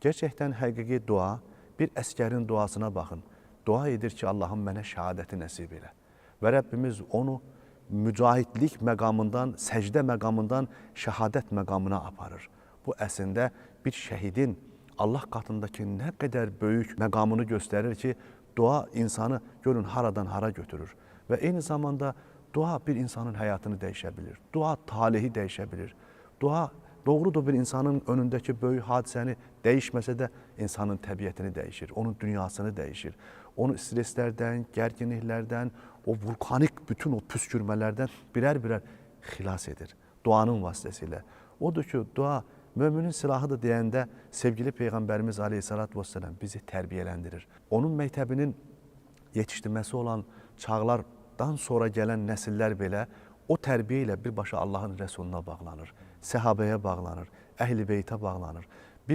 Gerçəkdən həqiqi dua, bir əskərin duasına baxın. Dua edir ki, Allahım mənə şəhadəti nəsib elə. Və Rəbbimiz onu mücahidlik məqamından, səcdə məqamından şəhadət məqamına aparır. Bu əslində bir şəhidin Allah qatındakı nə qədər böyük məqamını göstərir ki, dua insanı görün haradan hara götürür. Və eyni zamanda dua bir insanın həyatını dəyişə bilir. Dua talehi dəyişə bilir. Dua doğrudur bir insanın önündəki böyük hadisəni dəyişməsə də insanın təbiətini dəyişir, onun dünyasını dəyişir. Onu streslərdən, gərginliklərdən, o vulkanik bütün o püskürmələrdən birər-birər xilas edir duanın vasitəsilə. Odur ki, dua müminin silahıdır deyəndə sevgili Peyğəmbərimiz Aleyhisselatü Vesselam bizi tərbiyələndirir. Onun məktəbinin yetişdirməsi olan çağlardan sonra gələn nəsillər belə o tərbiyə ilə birbaşa Allahın Rəsuluna bağlanır, səhabəyə bağlanır, əhl-i beytə bağlanır.